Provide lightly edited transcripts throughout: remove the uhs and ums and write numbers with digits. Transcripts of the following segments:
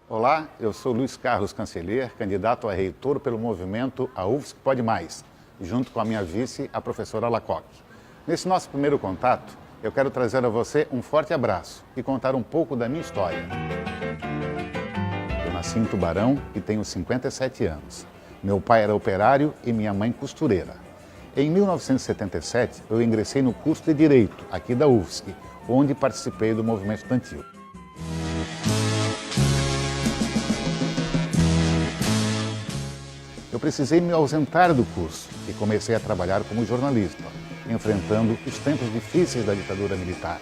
Olá, eu sou Luiz Carlos Canceller, candidato a reitor pelo movimento A UFSC Pode Mais, junto com a minha vice, a professora Lacoque. Nesse nosso primeiro contato, eu quero trazer a você um forte abraço e contar um pouco da minha história. Eu nasci em Tubarão e tenho 57 anos. Meu pai era operário e minha mãe costureira. Em 1977, eu ingressei no curso de Direito, aqui da UFSC, onde participei do movimento estudantil. Eu precisei me ausentar do curso e comecei a trabalhar como jornalista, enfrentando os tempos difíceis da ditadura militar.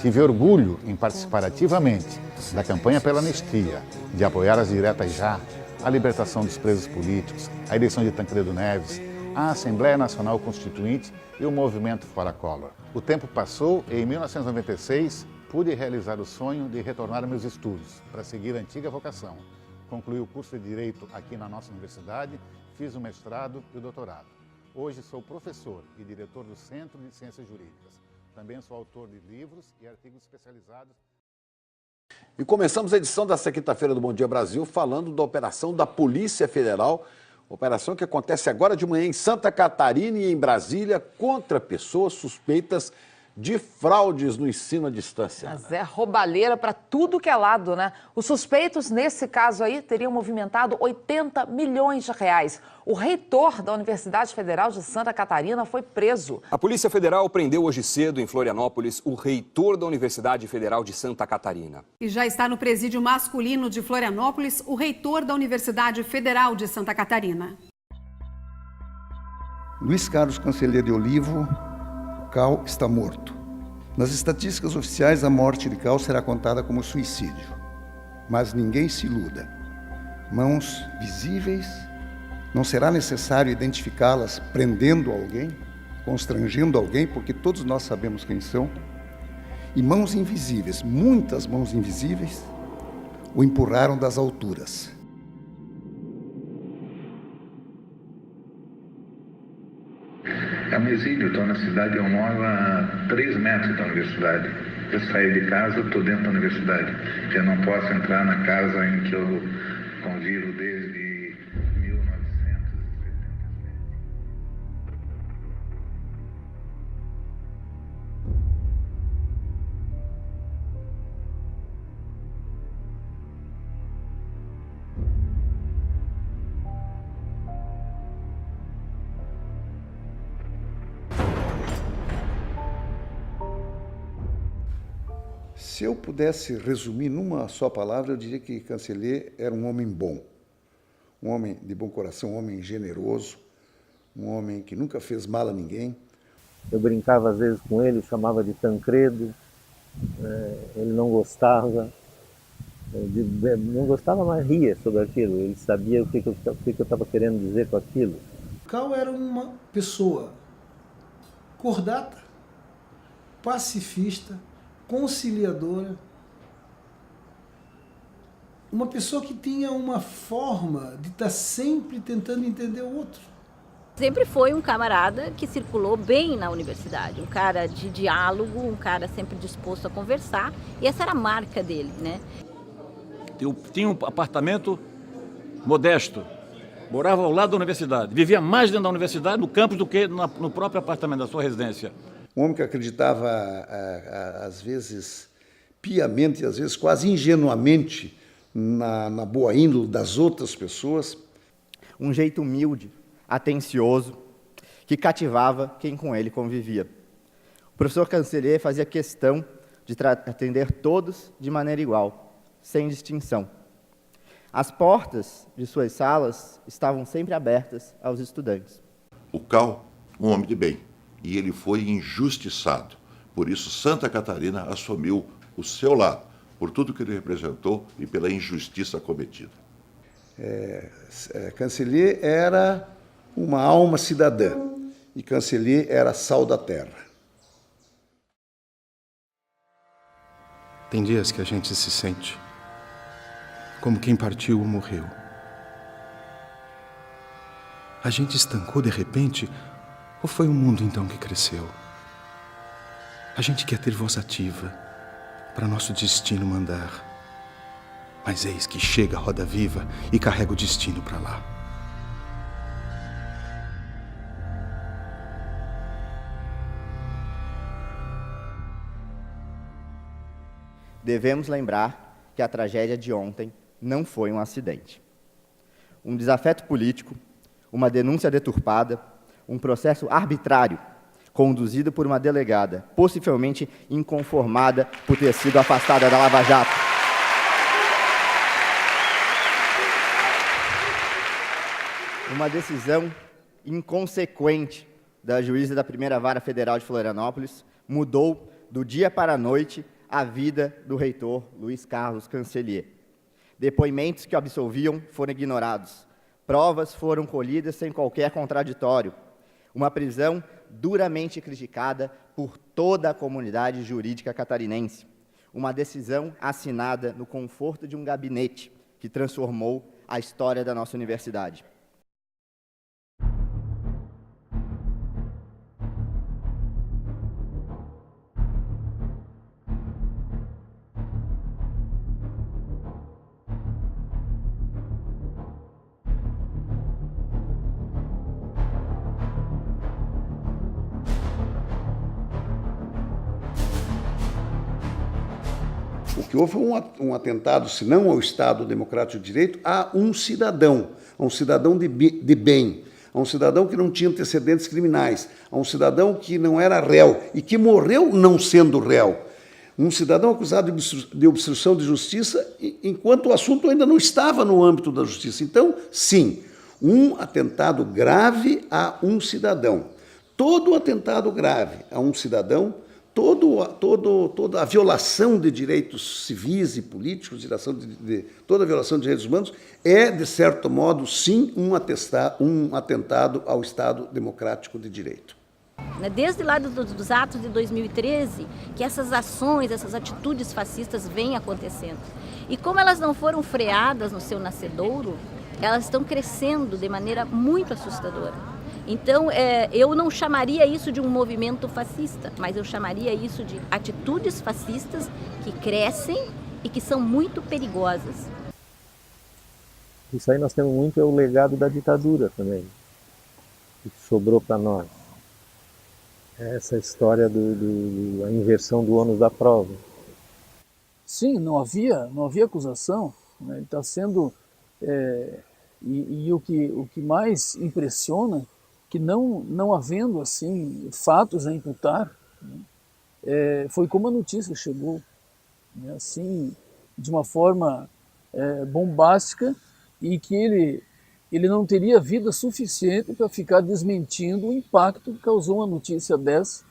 Tive orgulho em participar ativamente da campanha pela anistia, de apoiar as diretas já, a libertação dos presos políticos, a eleição de Tancredo Neves, a Assembleia Nacional Constituinte e o movimento Fora Collor. O tempo passou e em 1996 pude realizar o sonho de retornar a meus estudos para seguir a antiga vocação. Concluí o curso de Direito aqui na nossa universidade, fiz o mestrado e o doutorado. Hoje sou professor e diretor do Centro de Ciências Jurídicas. Também sou autor de livros e artigos especializados. E começamos a edição desta quinta-feira do Bom Dia Brasil falando da operação da Polícia Federal, operação que acontece agora de manhã em Santa Catarina e em Brasília contra pessoas suspeitas de fraudes no ensino à distância. Mas é roubalheira para tudo que é lado, né? Os suspeitos, nesse caso aí, teriam movimentado 80 milhões de reais. O reitor da Universidade Federal de Santa Catarina foi preso. A Polícia Federal prendeu hoje cedo, em Florianópolis, o reitor da Universidade Federal de Santa Catarina. E já está no presídio masculino de Florianópolis, o reitor da Universidade Federal de Santa Catarina. Luiz Carlos Canceller de Olivo. Cal está morto. Nas estatísticas oficiais, a morte de Cal será contada como suicídio. Mas ninguém se iluda. Mãos visíveis, não será necessário identificá-las prendendo alguém, constrangendo alguém, porque todos nós sabemos quem são. E mãos invisíveis, muitas mãos invisíveis, o empurraram das alturas. É um exílio, estou na cidade, eu moro a 3 metros da universidade. Eu saí de casa, estou dentro da universidade. Eu não posso entrar na casa em que eu convivo desde 1977. Se eu pudesse resumir numa só palavra, eu diria que Canceller era um homem bom, um homem de bom coração, um homem generoso, um homem que nunca fez mal a ninguém. Eu brincava às vezes com ele, chamava de Tancredo, ele não gostava, mas ria sobre aquilo, ele sabia o que eu estava querendo dizer com aquilo. Cal era uma pessoa cordata, pacifista, conciliadora, uma pessoa que tinha uma forma de estar sempre tentando entender o outro. Sempre foi um camarada que circulou bem na universidade, um cara de diálogo, um cara sempre disposto a conversar, e essa era a marca dele, né? Eu tinha um apartamento modesto, morava ao lado da universidade, vivia mais dentro da universidade, no campus, do que no próprio apartamento da sua residência. Um homem que acreditava, às vezes, piamente, às vezes quase ingenuamente, na boa índole das outras pessoas. Um jeito humilde, atencioso, que cativava quem com ele convivia. O professor Canceller fazia questão de atender todos de maneira igual, sem distinção. As portas de suas salas estavam sempre abertas aos estudantes. O Cal, um homem de bem. E ele foi injustiçado. Por isso, Santa Catarina assumiu o seu lado, por tudo que ele representou e pela injustiça cometida. Canceller era uma alma cidadã e Canceller era sal da terra. Tem dias que a gente se sente como quem partiu ou morreu. A gente estancou de repente. Ou foi o mundo, então, que cresceu? A gente quer ter voz ativa para nosso destino mandar. Mas eis que chega a roda viva e carrega o destino para lá. Devemos lembrar que a tragédia de ontem não foi um acidente. Um desafeto político, uma denúncia deturpada, um processo arbitrário, conduzido por uma delegada, possivelmente inconformada por ter sido afastada da Lava Jato. Uma decisão inconsequente da juíza da Primeira Vara Federal de Florianópolis mudou, do dia para a noite, a vida do reitor Luiz Carlos Cancellier. Depoimentos que o absolviam foram ignorados. Provas foram colhidas sem qualquer contraditório. Uma prisão duramente criticada por toda a comunidade jurídica catarinense. Uma decisão assinada no conforto de um gabinete que transformou a história da nossa universidade. O que houve foi um atentado, se não ao Estado Democrático de Direito, a um cidadão de bem, a um cidadão que não tinha antecedentes criminais, a um cidadão que não era réu e que morreu não sendo réu. Um cidadão acusado de obstrução de justiça, enquanto o assunto ainda não estava no âmbito da justiça. Então, sim, um atentado grave a um cidadão. Todo atentado grave a um cidadão, toda a violação de direitos civis e políticos, toda a violação de direitos humanos, é, de certo modo, sim, um atentado ao Estado Democrático de Direito. Desde lá dos atos de 2013, que essas ações, essas atitudes fascistas vêm acontecendo. E como elas não foram freadas no seu nascedouro, elas estão crescendo de maneira muito assustadora. Então, eu não chamaria isso de um movimento fascista, mas eu chamaria isso de atitudes fascistas que crescem e que são muito perigosas. Isso aí nós temos muito, é o legado da ditadura também, que sobrou para nós. Essa história da inversão do ônus da prova. Sim, não havia acusação, né? Ele está sendo... E o que mais impressiona, que não havendo assim fatos a imputar, né, foi como a notícia chegou, né, assim, de uma forma bombástica, e que ele não teria vida suficiente para ficar desmentindo o impacto que causou uma notícia dessa,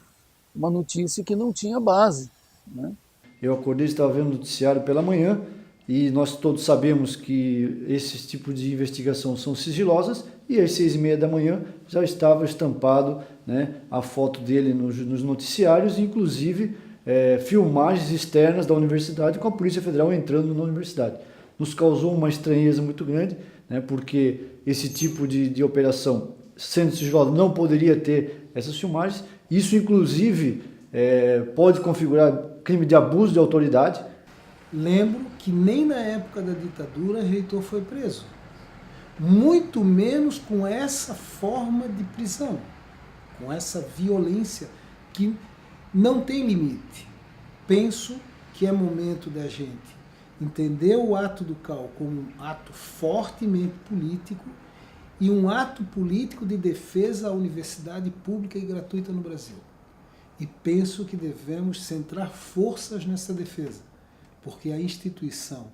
uma notícia que não tinha base, né? Eu acordei, estava vendo o noticiário pela manhã, e nós todos sabemos que esses tipos de investigação são sigilosas, e às 6h30 da manhã já estava estampado, né, a foto dele nos noticiários, inclusive filmagens externas da universidade com a Polícia Federal entrando na universidade. Nos causou uma estranheza muito grande, né, porque esse tipo de operação, sendo sigilosa, não poderia ter essas filmagens. Isso, inclusive, pode configurar crime de abuso de autoridade. Lembro que nem na época da ditadura o reitor foi preso, muito menos com essa forma de prisão, com essa violência que não tem limite. Penso que é momento da gente entender o ato do CAU como um ato fortemente político e um ato político de defesa à universidade pública e gratuita no Brasil. E penso que devemos centrar forças nessa defesa, porque a instituição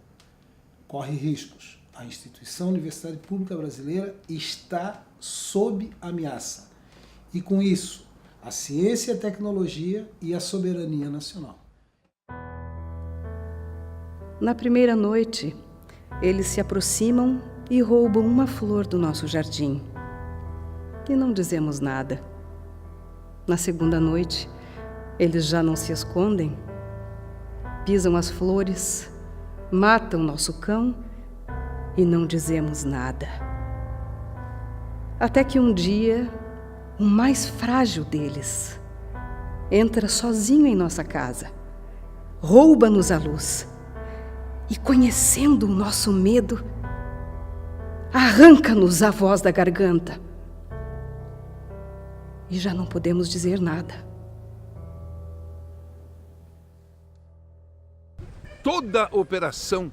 corre riscos. A instituição Universidade Pública Brasileira está sob ameaça. E com isso, a ciência e a tecnologia e a soberania nacional. Na primeira noite, eles se aproximam e roubam uma flor do nosso jardim. E não dizemos nada. Na segunda noite, eles já não se escondem. Pisam as flores, matam nosso cão e não dizemos nada. Até que um dia, o mais frágil deles entra sozinho em nossa casa, rouba-nos a luz e conhecendo o nosso medo, arranca-nos a voz da garganta. E já não podemos dizer nada. Toda a operação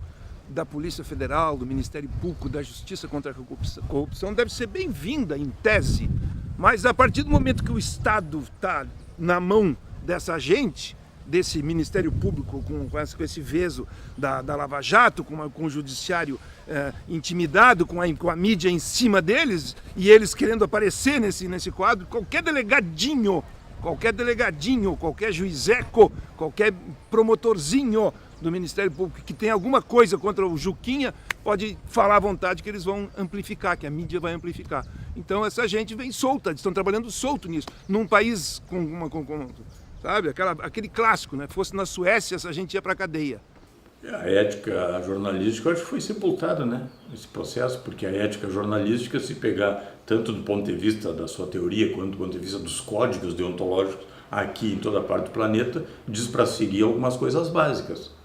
da Polícia Federal, do Ministério Público, da Justiça contra a Corrupção deve ser bem-vinda, em tese, mas a partir do momento que o Estado está na mão dessa gente, desse Ministério Público, com esse veso da Lava Jato, com o Judiciário intimidado, com a mídia em cima deles, e eles querendo aparecer nesse quadro, qualquer delegadinho, qualquer juizeco, qualquer promotorzinho do Ministério Público que tem alguma coisa contra o Juquinha, pode falar à vontade que eles vão amplificar, que a mídia vai amplificar. Então essa gente vem solta, eles estão trabalhando solto nisso. Num país sabe, aquele clássico, né? Fosse na Suécia, essa gente ia para a cadeia. A ética jornalística, eu acho que foi sepultada, né, nesse processo, porque a ética jornalística, se pegar tanto do ponto de vista da sua teoria, quanto do ponto de vista dos códigos deontológicos aqui em toda a parte do planeta, diz para seguir algumas coisas básicas.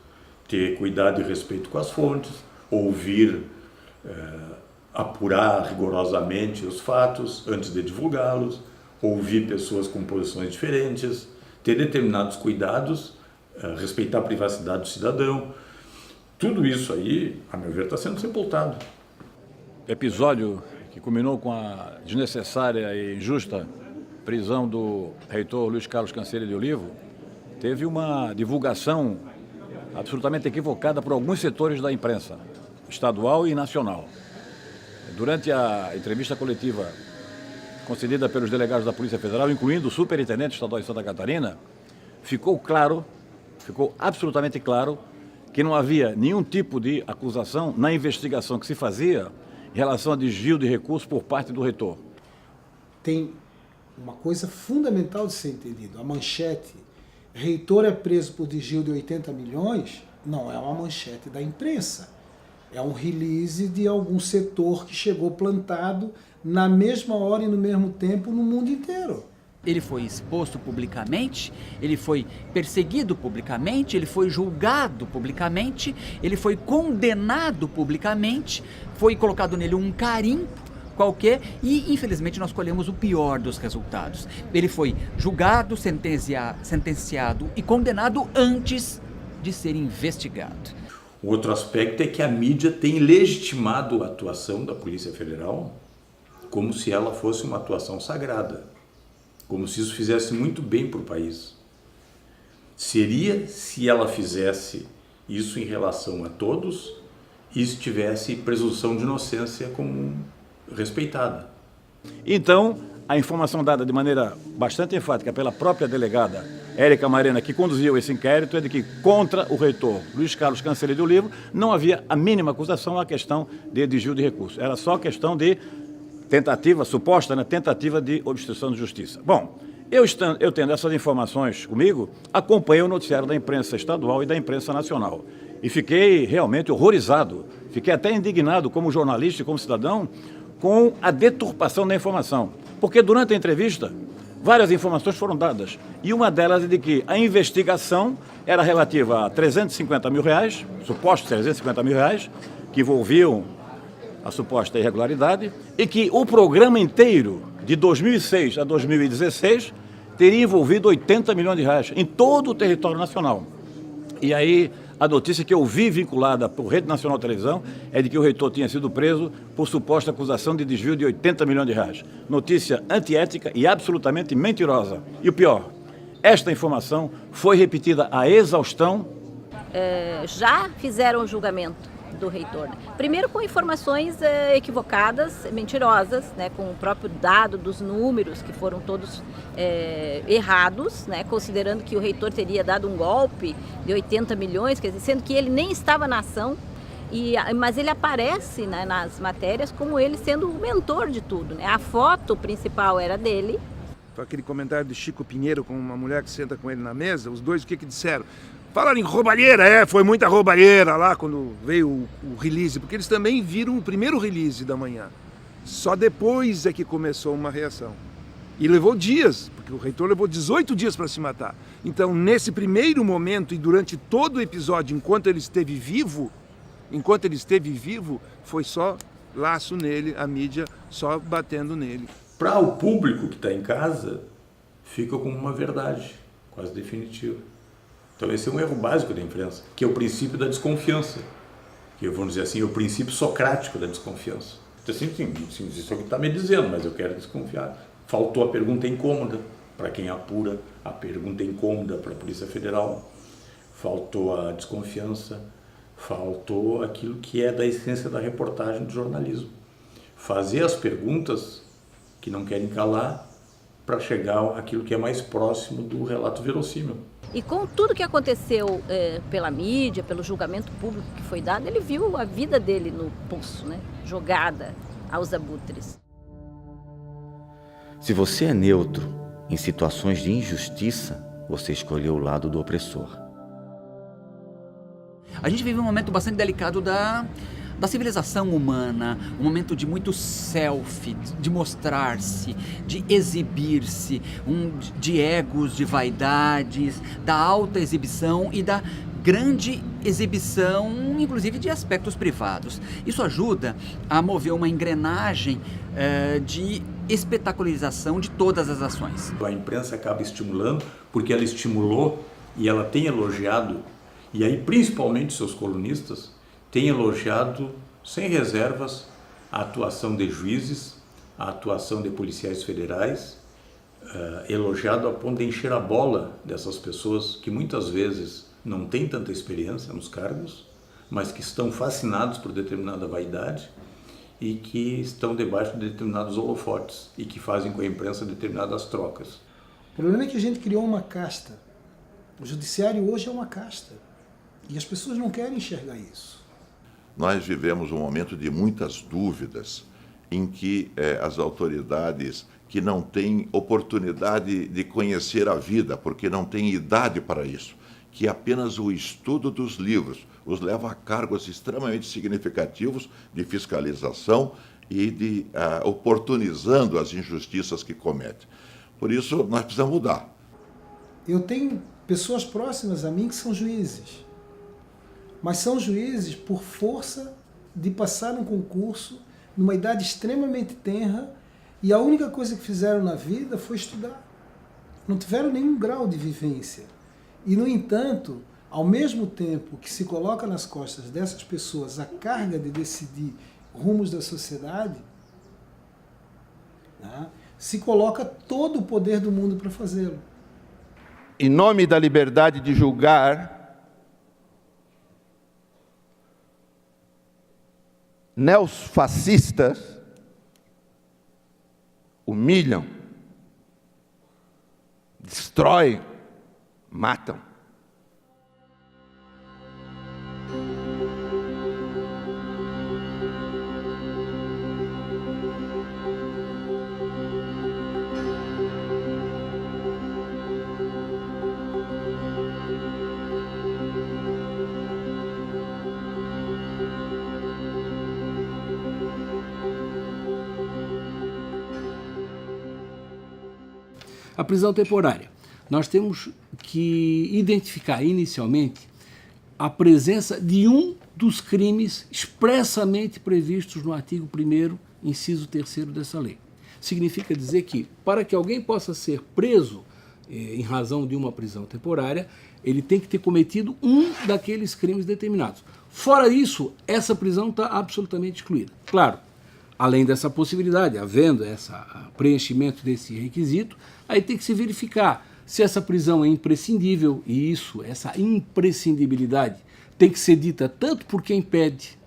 Ter cuidado e respeito com as fontes, ouvir, apurar rigorosamente os fatos antes de divulgá-los, ouvir pessoas com posições diferentes, ter determinados cuidados, respeitar a privacidade do cidadão. Tudo isso aí, a meu ver, está sendo sepultado. Episódio que culminou com a desnecessária e injusta prisão do reitor Luiz Carlos Cancellier de Olivo, teve uma divulgação absolutamente equivocada por alguns setores da imprensa, estadual e nacional. Durante a entrevista coletiva concedida pelos delegados da Polícia Federal, incluindo o superintendente estadual de Santa Catarina, ficou absolutamente claro que não havia nenhum tipo de acusação na investigação que se fazia em relação a desvio de recursos por parte do reitor. Tem uma coisa fundamental de ser entendido. A manchete, reitor é preso por desvio de 80 milhões, não é uma manchete da imprensa. É um release de algum setor que chegou plantado na mesma hora e no mesmo tempo no mundo inteiro. Ele foi exposto publicamente, ele foi perseguido publicamente, ele foi julgado publicamente, ele foi condenado publicamente, foi colocado nele um carimbo qualquer e, infelizmente, nós colhemos o pior dos resultados. Ele foi julgado, sentenciado e condenado antes de ser investigado. O outro aspecto é que a mídia tem legitimado a atuação da Polícia Federal como se ela fosse uma atuação sagrada, como se isso fizesse muito bem para o país. Seria se ela fizesse isso em relação a todos e se tivesse presunção de inocência como respeitada. Então, a informação dada de maneira bastante enfática pela própria delegada Érica Marena, que conduziu esse inquérito, é de que contra o reitor Luiz Carlos Cancellier de Olivo não havia a mínima acusação à questão de desvio de recursos. Era só questão de tentativa, suposta, né, tentativa de obstrução de justiça. Bom, eu tendo essas informações comigo, acompanhei o noticiário da imprensa estadual e da imprensa nacional. E fiquei realmente horrorizado, fiquei até indignado como jornalista e como cidadão com a deturpação da informação. Porque durante a entrevista, várias informações foram dadas. E uma delas é de que a investigação era relativa a R$350 mil, supostos R$350 mil, que envolviam a suposta irregularidade, e que o programa inteiro, de 2006 a 2016, teria envolvido R$80 milhões em todo o território nacional. E aí, a notícia que eu vi vinculada por Rede Nacional de Televisão é de que o reitor tinha sido preso por suposta acusação de desvio de R$80 milhões. Notícia antiética e absolutamente mentirosa. E o pior, esta informação foi repetida à exaustão. Já fizeram o julgamento do reitor. Primeiro com informações equivocadas, mentirosas, né, com o próprio dado dos números que foram todos errados, né, considerando que o reitor teria dado um golpe de 80 milhões, quer dizer, sendo que ele nem estava na ação, mas ele aparece, né, nas matérias como ele sendo o mentor de tudo. Né? A foto principal era dele. Aquele comentário de Chico Pinheiro com uma mulher que senta com ele na mesa, os dois o que disseram? Falaram em roubalheira, foi muita roubalheira lá quando veio o release, porque eles também viram o primeiro release da manhã. Só depois é que começou uma reação. E levou dias, porque o reitor levou 18 dias para se matar. Então, nesse primeiro momento e durante todo o episódio, enquanto ele esteve vivo, Enquanto ele esteve vivo, foi só laço nele, a mídia só batendo nele. Para o público que está em casa, fica como uma verdade quase definitiva. Então esse é um erro básico da imprensa, que é o princípio da desconfiança, que vamos dizer assim, é o princípio socrático da desconfiança. Então assim, sim, isso é o que está me dizendo, mas eu quero desconfiar. Faltou a pergunta incômoda para quem apura, a pergunta incômoda para a Polícia Federal, faltou a desconfiança, faltou aquilo que é da essência da reportagem do jornalismo. Fazer as perguntas que não querem calar para chegar àquilo que é mais próximo do relato verossímil. E com tudo que aconteceu pela mídia, pelo julgamento público que foi dado, ele viu a vida dele no poço, né? Jogada aos abutres. Se você é neutro em situações de injustiça, você escolheu o lado do opressor. A gente vive um momento bastante delicado da civilização humana, um momento de muito selfie, de mostrar-se, de exibir-se, de egos, de vaidades, da alta exibição e da grande exibição, inclusive de aspectos privados. Isso ajuda a mover uma engrenagem de espetacularização de todas as ações. A imprensa acaba estimulando, porque ela estimulou e ela tem elogiado, e aí principalmente seus colunistas, têm elogiado sem reservas a atuação de juízes, a atuação de policiais federais, elogiado a ponto de encher a bola dessas pessoas que muitas vezes não têm tanta experiência nos cargos, mas que estão fascinados por determinada vaidade e que estão debaixo de determinados holofotes e que fazem com a imprensa determinadas trocas. O problema é que a gente criou uma casta. O judiciário hoje é uma casta. E as pessoas não querem enxergar isso. Nós vivemos um momento de muitas dúvidas, em que as autoridades que não têm oportunidade de conhecer a vida, porque não têm idade para isso, que apenas o estudo dos livros os leva a cargos extremamente significativos de fiscalização e de oportunizando as injustiças que cometem. Por isso, nós precisamos mudar. Eu tenho pessoas próximas a mim que são juízes. Mas são juízes por força de passar num concurso, numa idade extremamente tenra, e a única coisa que fizeram na vida foi estudar. Não tiveram nenhum grau de vivência. E, no entanto, ao mesmo tempo que se coloca nas costas dessas pessoas a carga de decidir rumos da sociedade, né, se coloca todo o poder do mundo para fazê-lo. Em nome da liberdade de julgar, neofascistas humilham, destroem, matam. A prisão temporária. Nós temos que identificar inicialmente a presença de um dos crimes expressamente previstos no artigo 1º, inciso 3º dessa lei. Significa dizer que, para que alguém possa ser preso em razão de uma prisão temporária, ele tem que ter cometido um daqueles crimes determinados. Fora isso, essa prisão está absolutamente excluída. Claro, além dessa possibilidade, havendo esse preenchimento desse requisito, aí tem que se verificar se essa prisão é imprescindível, e essa imprescindibilidade tem que ser dita tanto por quem pede,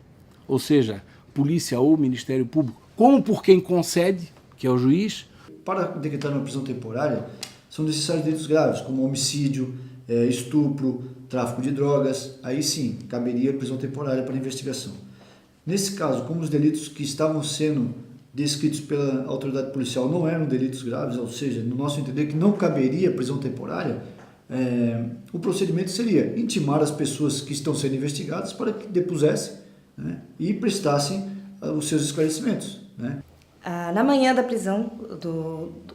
ou seja, polícia ou Ministério Público, como por quem concede, que é o juiz. Para decretar uma prisão temporária, são necessários delitos graves, como homicídio, estupro, tráfico de drogas, aí sim, caberia prisão temporária para investigação. Nesse caso, como os delitos que estavam sendo descritos pela autoridade policial não eram delitos graves, ou seja, no nosso entender que não caberia prisão temporária, o procedimento seria intimar as pessoas que estão sendo investigadas para que depusessem, né, e prestassem os seus esclarecimentos, né. Na manhã da prisão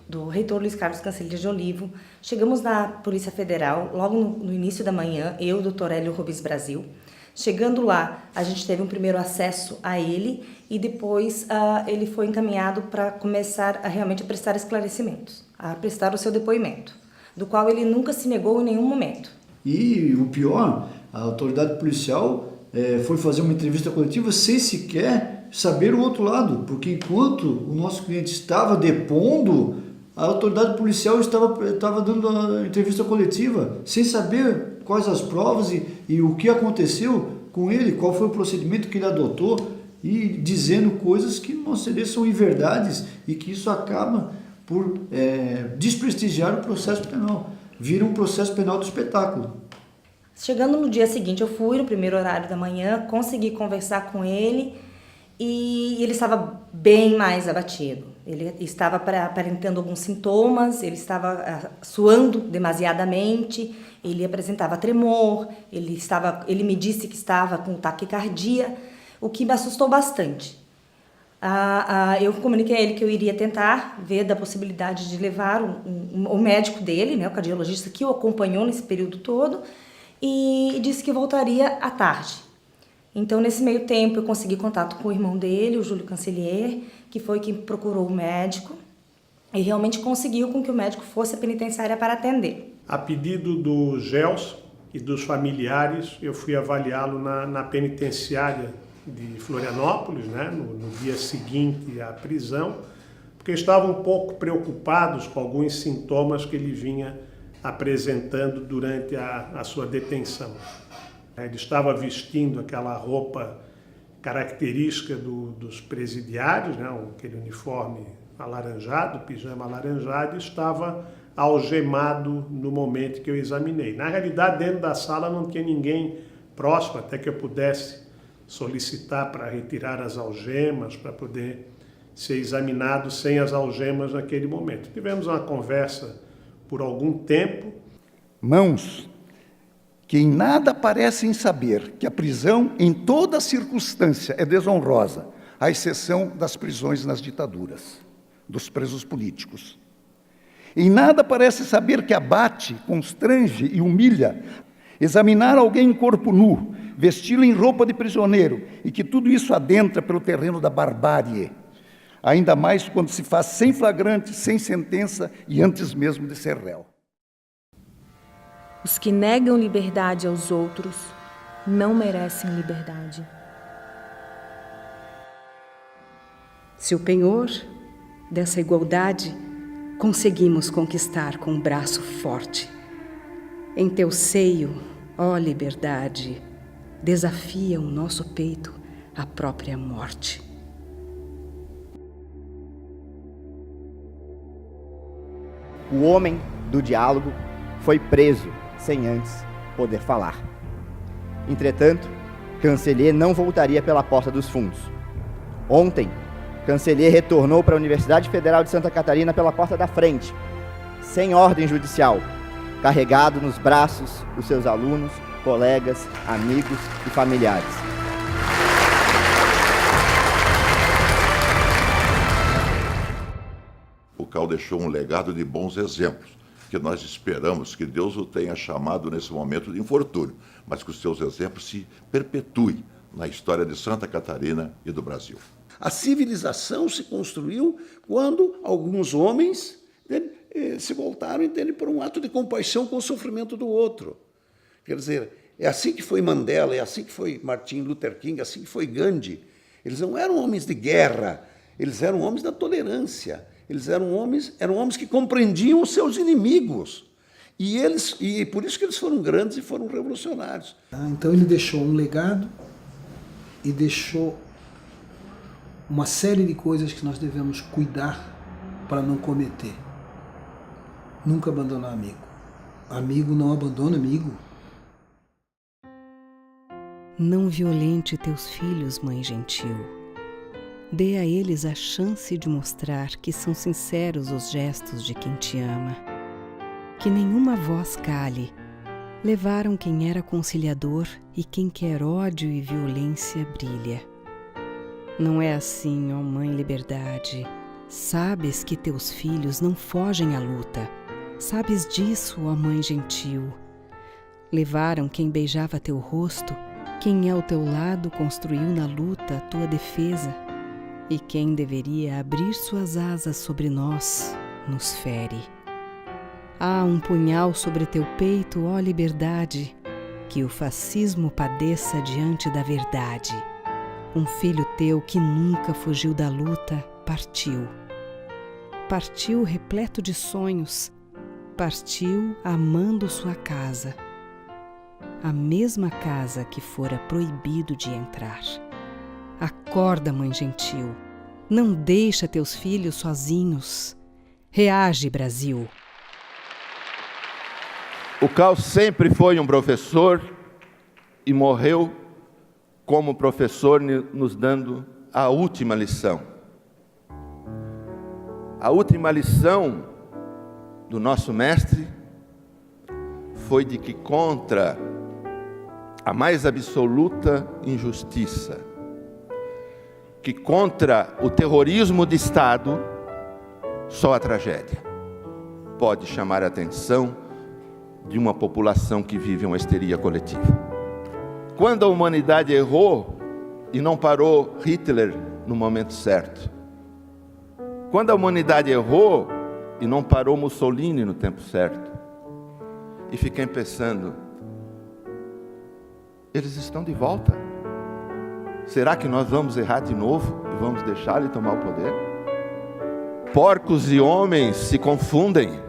do reitor Luiz Carlos Cancelheiro de Olivo, chegamos na Polícia Federal, logo no início da manhã, eu, Dr. Hélio Rubens Brasil, Chegando lá, a gente teve um primeiro acesso a ele e depois ele foi encaminhado para começar a realmente prestar esclarecimentos, a prestar o seu depoimento, do qual ele nunca se negou em nenhum momento. E o pior, a autoridade policial foi fazer uma entrevista coletiva sem sequer saber o outro lado, porque enquanto o nosso cliente estava depondo, a autoridade policial estava dando a entrevista coletiva, sem saber quais as provas e o que aconteceu com ele, qual foi o procedimento que ele adotou, e dizendo coisas que muitas vezes são inverdades e que isso acaba por desprestigiar o processo penal. Vira um processo penal do espetáculo. Chegando no dia seguinte, eu fui no primeiro horário da manhã, consegui conversar com ele e ele estava bem mais abatido. Ele estava aparentando alguns sintomas, ele estava suando demasiadamente, ele apresentava tremor, ele me disse que estava com taquicardia, o que me assustou bastante. Eu comuniquei a ele que eu iria tentar ver da possibilidade de levar o médico dele, né, o cardiologista que o acompanhou nesse período todo, e disse que voltaria à tarde. Então, nesse meio tempo, eu consegui contato com o irmão dele, o Júlio Cancelier, que foi quem procurou o médico e realmente conseguiu com que o médico fosse à penitenciária para atender. A pedido do Gelson e dos familiares, eu fui avaliá-lo na penitenciária de Florianópolis, né, no dia seguinte à prisão, porque estavam um pouco preocupados com alguns sintomas que ele vinha apresentando durante a sua detenção. Ele estava vestindo aquela roupa característica dos presidiários, né, aquele uniforme alaranjado, pijama alaranjado, e estava algemado no momento que eu examinei. Na realidade, dentro da sala não tinha ninguém próximo, até que eu pudesse solicitar para retirar as algemas, para poder ser examinado sem as algemas naquele momento. Tivemos uma conversa por algum tempo. Mãos que em nada parecem saber que a prisão, em toda circunstância, é desonrosa, à exceção das prisões nas ditaduras, dos presos políticos. Em nada parece saber que abate, constrange e humilha examinar alguém em corpo nu, vesti-lo em roupa de prisioneiro, e que tudo isso adentra pelo terreno da barbárie, ainda mais quando se faz sem flagrante, sem sentença e antes mesmo de ser réu. Os que negam liberdade aos outros não merecem liberdade. Se o penhor dessa igualdade conseguimos conquistar com um braço forte, em teu seio, ó liberdade, desafia o nosso peito à própria morte. O homem do diálogo foi preso sem antes poder falar. Entretanto, Cancelier não voltaria pela porta dos fundos. Ontem, Cancelier retornou para a Universidade Federal de Santa Catarina pela porta da frente, sem ordem judicial, carregado nos braços dos seus alunos, colegas, amigos e familiares. O Cal deixou um legado de bons exemplos, que nós esperamos que Deus o tenha chamado nesse momento de infortúnio, mas que os seus exemplos se perpetuem na história de Santa Catarina e do Brasil. A civilização se construiu quando alguns homens se voltaram, entende, por um ato de compaixão com o sofrimento do outro. Quer dizer, é assim que foi Mandela, é assim que foi Martin Luther King, é assim que foi Gandhi. Eles não eram homens de guerra, eles eram homens da tolerância. Eles eram homens que compreendiam os seus inimigos. E por isso que eles foram grandes e foram revolucionários. Então ele deixou um legado e deixou uma série de coisas que nós devemos cuidar para não cometer. Nunca abandonar amigo. Amigo não abandona amigo. Não violente teus filhos, mãe gentil. Dê a eles a chance de mostrar que são sinceros os gestos de quem te ama. Que nenhuma voz cale. Levaram quem era conciliador e quem quer ódio e violência brilha. Não é assim, ó Mãe Liberdade. Sabes que teus filhos não fogem à luta. Sabes disso, ó Mãe Gentil. Levaram quem beijava teu rosto Quem é ao teu lado construiu na luta a tua defesa, e quem deveria abrir suas asas sobre nós nos fere. Há um punhal sobre teu peito, ó liberdade, que o fascismo padeça diante da verdade. Um filho teu que nunca fugiu da luta partiu. Partiu repleto de sonhos, partiu amando sua casa. A mesma casa que fora proibido de entrar. Acorda, mãe gentil, não deixa teus filhos sozinhos. Reage, Brasil. O Cal sempre foi um professor e morreu como professor, nos dando a última lição. A última lição do nosso mestre foi de que contra a mais absoluta injustiça, que contra o terrorismo de Estado, só a tragédia pode chamar a atenção de uma população que vive uma histeria coletiva. Quando a humanidade errou e não parou Hitler no momento certo, quando a humanidade errou e não parou Mussolini no tempo certo, e fiquei pensando, eles estão de volta. Será que nós vamos errar de novo e vamos deixar ele tomar o poder? Porcos e homens se confundem.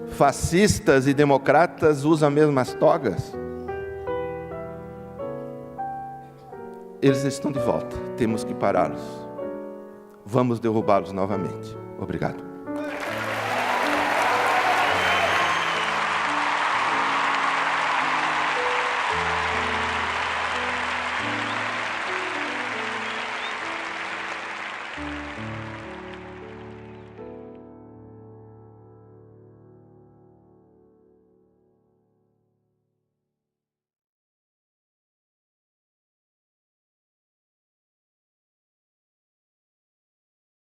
Fascistas e democratas usam as mesmas togas. Eles estão de volta. Temos que pará-los. Vamos derrubá-los novamente. Obrigado.